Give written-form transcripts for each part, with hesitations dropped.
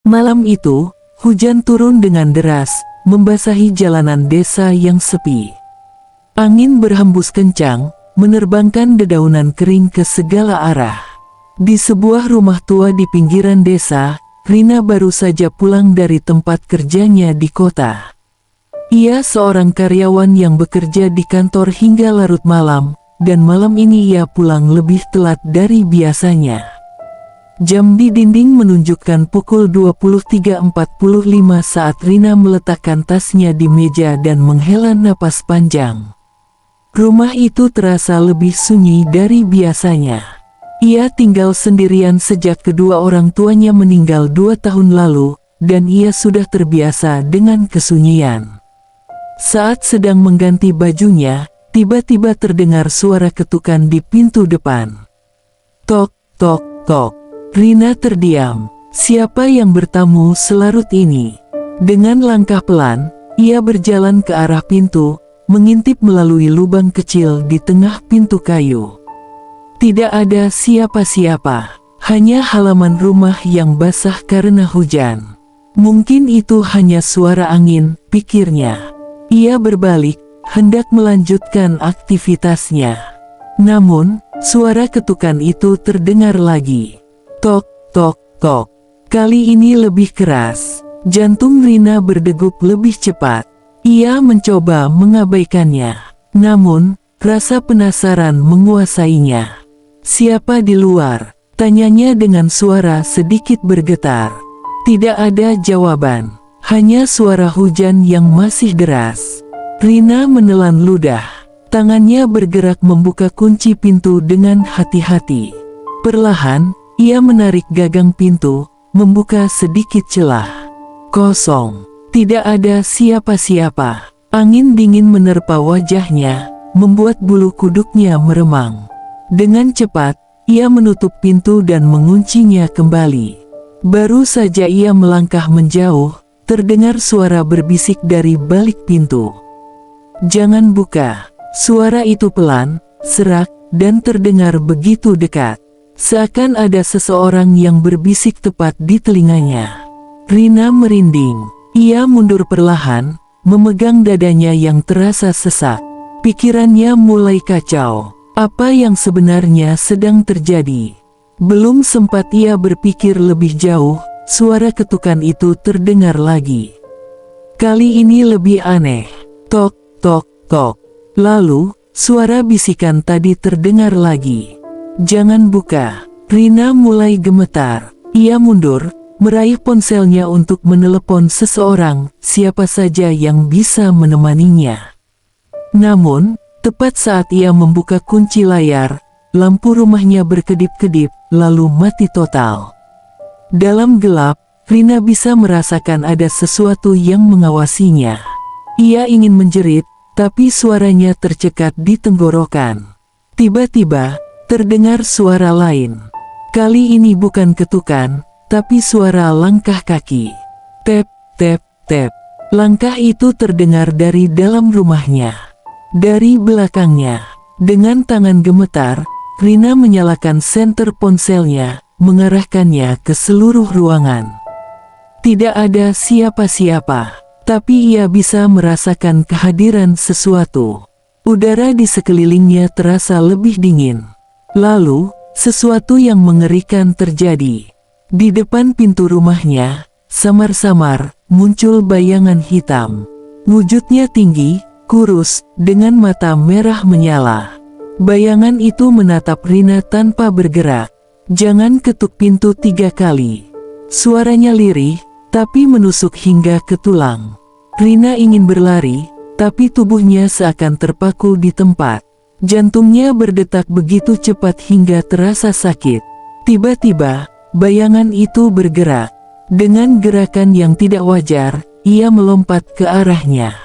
Malam itu, hujan turun dengan deras, membasahi jalanan desa yang sepi. Angin berhembus kencang, menerbangkan dedaunan kering ke segala arah. Di sebuah rumah tua di pinggiran desa, Rina baru saja pulang dari tempat kerjanya di kota. Ia seorang karyawan yang bekerja di kantor hingga larut malam, dan malam ini ia pulang lebih telat dari biasanya. Jam di dinding menunjukkan pukul 23.45 saat Rina meletakkan tasnya di meja dan menghela napas panjang. Rumah itu terasa lebih sunyi dari biasanya. Ia tinggal sendirian sejak kedua orang tuanya meninggal 2 tahun lalu, dan ia sudah terbiasa dengan kesunyian. Saat sedang mengganti bajunya, tiba-tiba terdengar suara ketukan di pintu depan. Tok, tok, tok. Rina terdiam. Siapa yang bertamu selarut ini? Dengan langkah pelan, ia berjalan ke arah pintu, mengintip melalui lubang kecil di tengah pintu kayu. Tidak ada siapa-siapa, hanya halaman rumah yang basah karena hujan. Mungkin itu hanya suara angin, pikirnya. Ia berbalik, hendak melanjutkan aktivitasnya. Namun, suara ketukan itu terdengar lagi. Tok, tok, tok. Kali ini lebih keras. Jantung Rina berdegup lebih cepat. Ia mencoba mengabaikannya. Namun, rasa penasaran menguasainya. Siapa di luar? Tanyanya dengan suara sedikit bergetar. Tidak ada jawaban. Hanya suara hujan yang masih deras. Rina menelan ludah. Tangannya bergerak membuka kunci pintu dengan hati-hati. Perlahan, ia menarik gagang pintu, membuka sedikit celah. Kosong. Tidak ada siapa-siapa. Angin dingin menerpa wajahnya, membuat bulu kuduknya meremang. Dengan cepat, ia menutup pintu dan menguncinya kembali. Baru saja ia melangkah menjauh, terdengar suara berbisik dari balik pintu. "Jangan buka." Suara itu pelan, serak, dan terdengar begitu dekat. Seakan ada seseorang yang berbisik tepat di telinganya. Rina merinding. Ia mundur perlahan, memegang dadanya yang terasa sesak. Pikirannya mulai kacau. Apa yang sebenarnya sedang terjadi? Belum sempat ia berpikir lebih jauh, suara ketukan itu terdengar lagi. Kali ini lebih aneh. Tok, tok, tok. Lalu, suara bisikan tadi terdengar lagi. "Jangan buka." Rina mulai gemetar. Ia mundur, meraih ponselnya untuk menelepon seseorang, siapa saja yang bisa menemaninya. Namun, tepat saat ia membuka kunci layar, lampu rumahnya berkedip-kedip, lalu mati total. Dalam gelap, Rina bisa merasakan ada sesuatu yang mengawasinya. Ia ingin menjerit, tapi suaranya tercekat di tenggorokan. Tiba-tiba, terdengar suara lain. Kali ini bukan ketukan, tapi suara langkah kaki. Tep, tep, tep. Langkah itu terdengar dari dalam rumahnya. Dari belakangnya. Dengan tangan gemetar, Rina menyalakan senter ponselnya, mengarahkannya ke seluruh ruangan. Tidak ada siapa-siapa, tapi ia bisa merasakan kehadiran sesuatu. Udara di sekelilingnya terasa lebih dingin. Lalu, sesuatu yang mengerikan terjadi. Di depan pintu rumahnya, samar-samar, muncul bayangan hitam. Wujudnya tinggi, kurus, dengan mata merah menyala. Bayangan itu menatap Rina tanpa bergerak. "Jangan ketuk pintu 3 kali." Suaranya lirih, tapi menusuk hingga ke tulang. Rina ingin berlari, tapi tubuhnya seakan terpaku di tempat. Jantungnya berdetak begitu cepat hingga terasa sakit. Tiba-tiba, bayangan itu bergerak. Dengan gerakan yang tidak wajar, ia melompat ke arahnya.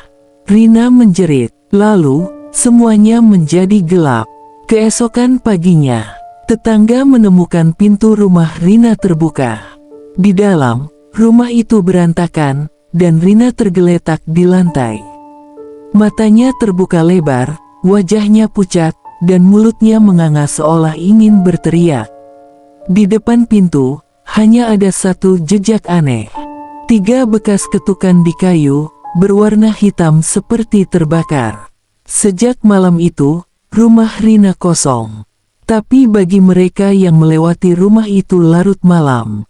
Rina menjerit. Lalu, semuanya menjadi gelap. Keesokan paginya, tetangga menemukan pintu rumah Rina terbuka. Di dalam, rumah itu berantakan, dan Rina tergeletak di lantai. Matanya terbuka lebar, wajahnya pucat, dan mulutnya menganga seolah ingin berteriak. Di depan pintu, Hanya ada satu jejak aneh. 3 bekas ketukan di kayu, berwarna hitam seperti terbakar. Sejak malam itu, rumah Rina kosong. Tapi bagi mereka yang melewati rumah itu larut malam,